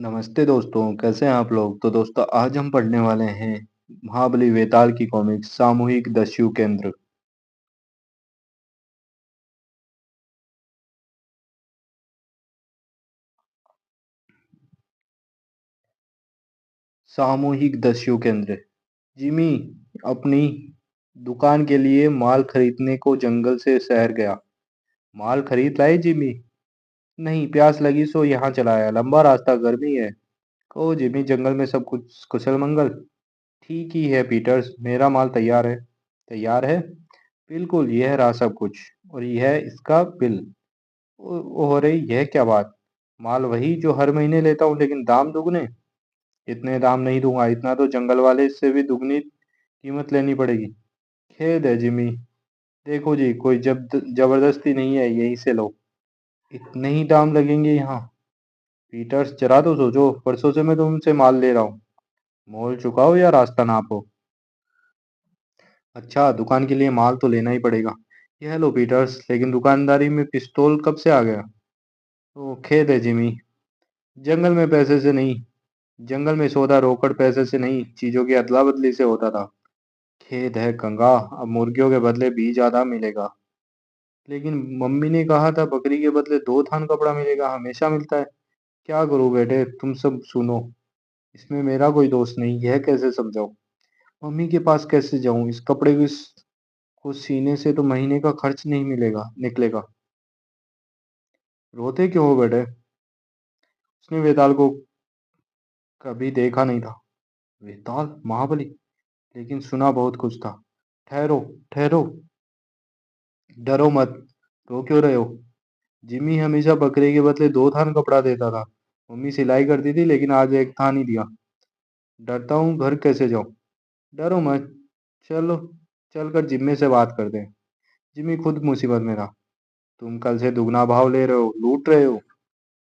नमस्ते दोस्तों, कैसे हैं आप लोग? तो दोस्तों आज हम पढ़ने वाले हैं महाबली वेताल की कॉमिक सामूहिक दस्यु केंद्र। सामूहिक दस्यु केंद्र। जिमी अपनी दुकान के लिए माल खरीदने को जंगल से शहर गया। माल खरीद लाए जिमी? नहीं, प्यास लगी सो यहाँ चला आया। लंबा रास्ता, गर्मी है। ओ जिमी, जंगल में सब कुछ कुशल मंगल? ठीक ही है पीटर्स, मेरा माल तैयार है। तैयार है? बिल्कुल, यह रहा सब कुछ। और यह इसका बिल। ओ हो रही, यह क्या बात? माल वही जो हर महीने लेता हूँ, लेकिन दाम दुगने। इतने दाम नहीं दूंगा, इतना तो जंगल वाले से भी दुगनी कीमत लेनी पड़ेगी। खेद है जिमी। देखो जी, कोई जबरदस्ती नहीं है, यहीं से लो। इतने ही दाम लगेंगे यहाँ? पीटर्स, जरा तो सोचो, परसों से मैं तुमसे माल ले रहा हूँ। मोल चुकाओ या रास्ता नापो। अच्छा, दुकान के लिए माल तो लेना ही पड़ेगा। यह लो पीटर्स, लेकिन दुकानदारी में पिस्तौल कब से आ गया? तो खेद है जिमी। जंगल में पैसे से नहीं, जंगल में सौदा रोकड़ पैसे से नहीं, चीजों की अदला बदली से होता था। खेद है कंगा, अब मुर्गियों के बदले बीज ज्यादा मिलेगा। लेकिन मम्मी ने कहा था बकरी के बदले 2 थान कपड़ा मिलेगा, हमेशा मिलता है। क्या करूं बेटे, तुम सब सुनो। इसमें मेरा कोई दोष नहीं, यह कैसे समझाऊं? मम्मी के पास कैसे जाऊं? इस कपड़े को सीने से तो महीने का खर्च नहीं मिलेगा निकलेगा। रोते क्यों हो बेटे? उसने वेताल को कभी देखा नहीं था। वेताल महाबली? लेकिन सुना बहुत कुछ था। ठहरो, ठहरो। डरो मत। रो क्यों रहे हो? जिमी हमेशा बकरे के बदले 2 थान कपड़ा देता था। मम्मी सिलाई करती थी, लेकिन आज 1 थान ही दिया। डरता हूँ, घर कैसे जाऊँ? डरो मत। चलो, चलकर जिम्मे से बात करते हैं। जिमी खुद मुसीबत में था। तुम कल से दुगना भाव ले रहे हो, लूट रहे हो।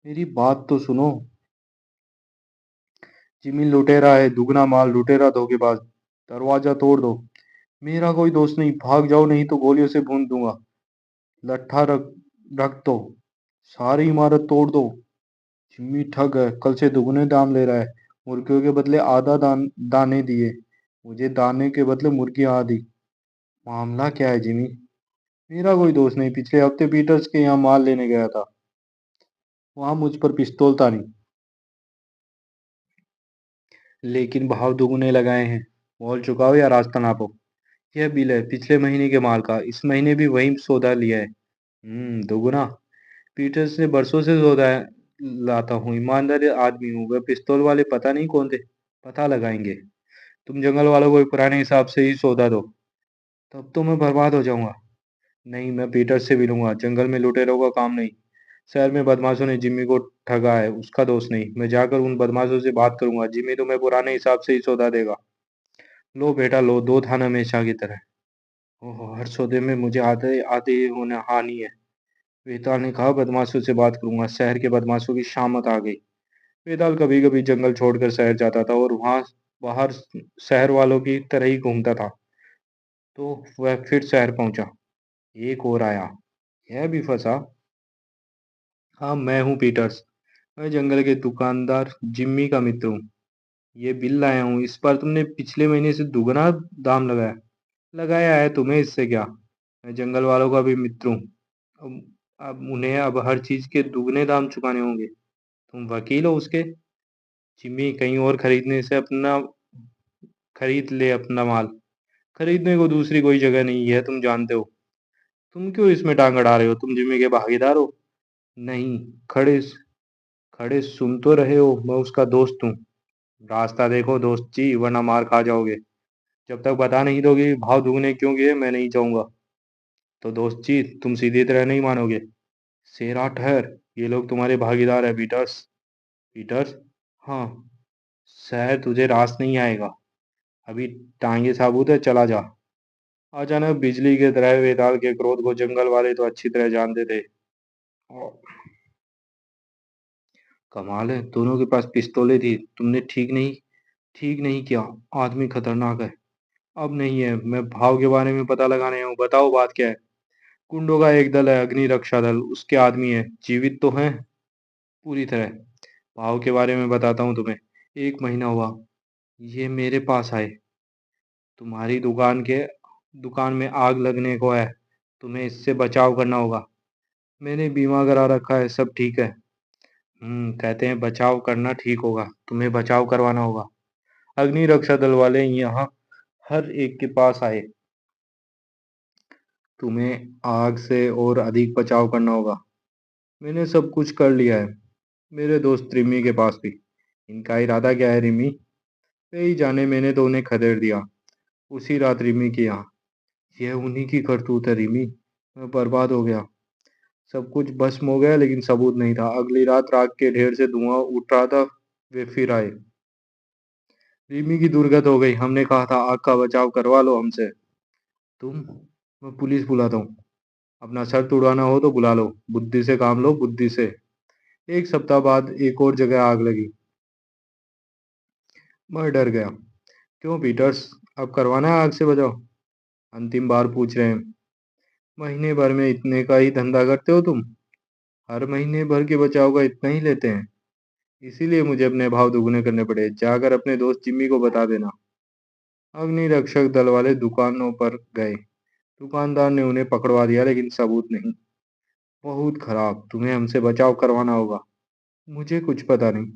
मेरी बात तो सुनो। जिमी लुटेरा है, दुगना माल, लुटेरा, धोखेबाज। दरवाजा तोड़ दो। मेरा कोई दोस्त नहीं, भाग जाओ नहीं तो गोलियों से भून दूंगा। लट्ठा रख रख दो। सारी इमारत तोड़ दो। जिम्मी ठग है, कल से दुगने दाम ले रहा है। मुर्गियों के बदले आधा दाने दिए। मुझे दाने के बदले मुर्गियां आधी। मामला क्या है जिमी? मेरा कोई दोस्त नहीं, पिछले हफ्ते पीटर्स के यहाँ माल लेने गया था। वहां मुझ पर पिस्तौल था नहीं, लेकिन भाव दुगने लगाए हैं। मोल चुकाओ या रास्ता नापो। यह बिल है पिछले महीने के माल का, इस महीने भी वही सौदा लिया है। दुगना? पीटर्स ने बरसों से सौदा लाता हूँ, ईमानदार आदमी हूँ। वह पिस्तौल वाले पता नहीं कौन थे। पता लगाएंगे। तुम जंगल वालों को पुराने हिसाब से ही सौदा दो। तब तो मैं बर्बाद हो जाऊंगा। नहीं, मैं पीटर से मिलूंगा, जंगल में लुटेरों का काम नहीं। शहर में बदमाशों ने जिम्मी को ठगा है, उसका दोष नहीं। मैं जाकर उन बदमाशों से बात करूंगा, जिम्मी तुम्हें पुराने हिसाब से ही सौदा देगा। लो बेटा लो, 2 थान हमेशा की तरह। ओहो, हर सौदे में मुझे आधे आधे होने हानि है। वेताल ने कहा बदमाशों से बात करूंगा। शहर के बदमाशों की शामत आ गई। वेताल कभी कभी जंगल छोड़कर शहर जाता था और वहां बाहर शहर वालों की तरह ही घूमता था। तो वह फिर शहर पहुंचा। एक और आया। यह भी फंसा। हाँ, मैं हूँ पीटर्स। मैं जंगल के दुकानदार जिम्मी का मित्र हूँ। ये बिल लाया हूँ, इस बार तुमने पिछले महीने से दुगना दाम लगाया। लगाया है, तुम्हें इससे क्या? मैं जंगल वालों का भी मित्र हूँ। अब उन्हें अब हर चीज के दुगने दाम चुकाने होंगे। तुम वकील हो उसके? जिम्मी, कहीं और खरीदने से अपना खरीद ले अपना माल। खरीदने को दूसरी कोई जगह नहीं है, तुम जानते हो। तुम क्यों इसमें टांग अड़ा रहे हो? तुम जिम्मी के भागीदार हो? नहीं। खड़े खड़े सुन तो रहे हो, मैं उसका दोस्त हूँ। रास्ता देखो दोस्त जी, वरना मार खा जाओगे। जब तक बता नहीं दोगे भाव दुगने क्यों गिरे, मैं नहीं जाऊंगा। तो दोस्त जी, तुम सीधी तरह नहीं मानोगे। शेरा ठहर, ये लोग तुम्हारे भागीदार है पीटर्स। पीटर्स? हाँ। शायद तुझे रास नहीं आएगा। अभी टांगे साबुत है, चला जा। अचानक बिजली के तरह वेताल के क्रोध को जंगल वाले तो अच्छी तरह जानते थे। ओ, कमाल है, दोनों के पास पिस्तौलें थी। तुमने ठीक नहीं किया। आदमी खतरनाक है। अब नहीं है, मैं भाव के बारे में पता लगाने आया हूँ। बताओ बात क्या है? गुंडों का एक दल है, अग्नि रक्षा दल, उसके आदमी है। जीवित तो हैं पूरी तरह। भाव के बारे में बताता हूँ तुम्हें। 1 महीना हुआ, ये मेरे पास आए। तुम्हारी दुकान में आग लगने को है, तुम्हें इससे बचाव करना होगा। मैंने बीमा करा रखा है, सब ठीक है। कहते हैं बचाव करना ठीक होगा, तुम्हें बचाव करवाना होगा। अग्नि रक्षा दल वाले यहाँ हर एक के पास आए। तुम्हें आग से और अधिक बचाव करना होगा। मैंने सब कुछ कर लिया है। मेरे दोस्त रिमी के पास भी। इनका इरादा क्या है रिमी? यही जाने, मैंने तो उन्हें खदेड़ दिया उसी रात रिमी के यहाँ। यह उन्हीं की करतूत है रिमी। मैं बर्बाद हो गया। सब कुछ भस्म हो गया लेकिन सबूत नहीं था। अगली रात राख के ढेर से धुआं उठ रहा था। वे फिर आए। रिमी की दुर्गत हो गई। हमने कहा था आग का बचाव करवा लो हमसे। तुम? मैं पुलिस बुलाता हूँ। अपना सर तुड़वाना हो तो बुला लो। बुद्धि से काम लो, बुद्धि से। 1 सप्ताह बाद एक और जगह आग लगी। मैं डर गया। क्यों पीटर्स? अब करवाना है आग से बचाओ? अंतिम बार पूछ रहे हैं। महीने भर में इतने का ही धंधा करते हो तुम? हर महीने भर के बचाव का इतना ही लेते हैं? इसीलिए मुझे अपने भाव दुगने करने पड़े। जाकर अपने दोस्त जिम्मी को बता देना। अग्नि रक्षक दल वाले दुकानों पर गए। दुकानदार ने उन्हें पकड़वा दिया लेकिन सबूत नहीं। बहुत खराब। तुम्हें हमसे बचाव करवाना होगा। मुझे कुछ पता नहीं।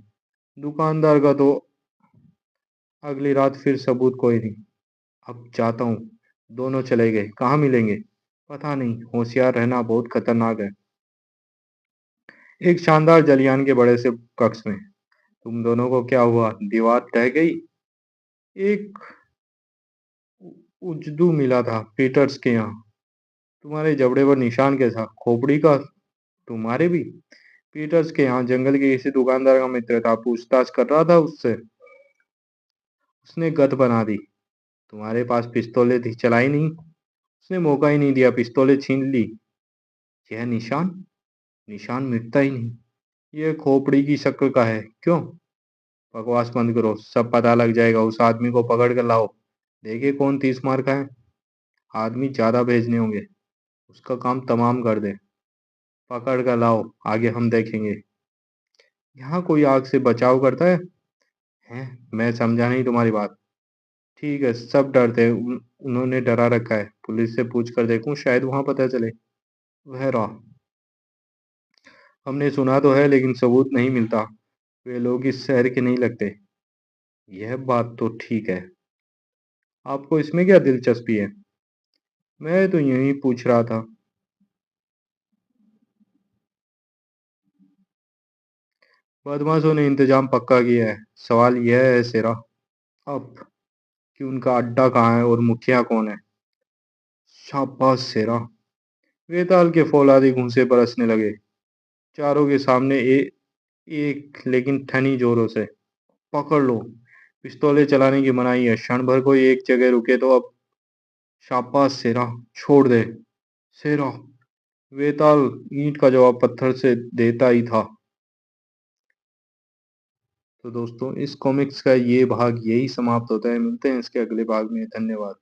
दुकानदार का तो अगली रात फिर सबूत कोई नहीं। अब जाता हूँ। दोनों चले गए। कहाँ मिलेंगे? पता नहीं। होशियार रहना बहुत खतरनाक है। एक शानदार जलियान के बड़े से कक्ष में। तुम दोनों को क्या हुआ? दीवार ढह गई? एक उजदू मिला था पीटर्स के यहाँ। तुम्हारे जबड़े पर निशान कैसा? खोपड़ी का? तुम्हारे भी? पीटर्स के यहाँ जंगल के किसी दुकानदार का मित्र था। पूछताछ कर रहा था उससे। उसने गत बना दी। तुम्हारे पास पिस्तौलें थी, चलाई नहीं। उसने मौका ही नहीं दिया, पिस्तौलें छीन ली। यह निशान? निशान मिटता ही नहीं। यह खोपड़ी की शक्ल का है। क्यों? बकवास बंद करो, सब पता लग जाएगा। उस आदमी को पकड़ कर लाओ। देखे कौन 30 मार का है। आदमी ज्यादा भेजने होंगे। उसका काम तमाम कर दे। पकड़ कर लाओ, आगे हम देखेंगे। यहाँ कोई आग से बचाव करता है? हैं? मैं समझा नहीं तुम्हारी बात। ठीक है, सब डरते हैं। उन्होंने डरा रखा है। पुलिस से पूछ कर देखूं, शायद वहां पता चले। वह रहा। हमने सुना तो है लेकिन सबूत नहीं मिलता। वे लोग इस शहर के नहीं लगते। यह बात तो ठीक है। आपको इसमें क्या दिलचस्पी है? मैं तो यही पूछ रहा था। बदमाशों ने इंतजाम पक्का किया है। सवाल यह है सेरा अब कि उनका अड्डा कहाँ है और मुखिया कौन है। शाबाश सेरा। वेताल के फौलादी घूंसे बरसने लगे। चारों के सामने एक लेकिन ठनी जोरों से। पकड़ लो। पिस्तौलें चलाने की मनाही है। क्षण भर कोई एक जगह रुके तो अब। शाबाश सेरा। छोड़ दे। सेरा। वेताल ईंट का जवाब पत्थर से देता ही था। तो दोस्तों, इस कॉमिक्स का ये भाग यही समाप्त होता है। मिलते हैं इसके अगले भाग में। धन्यवाद।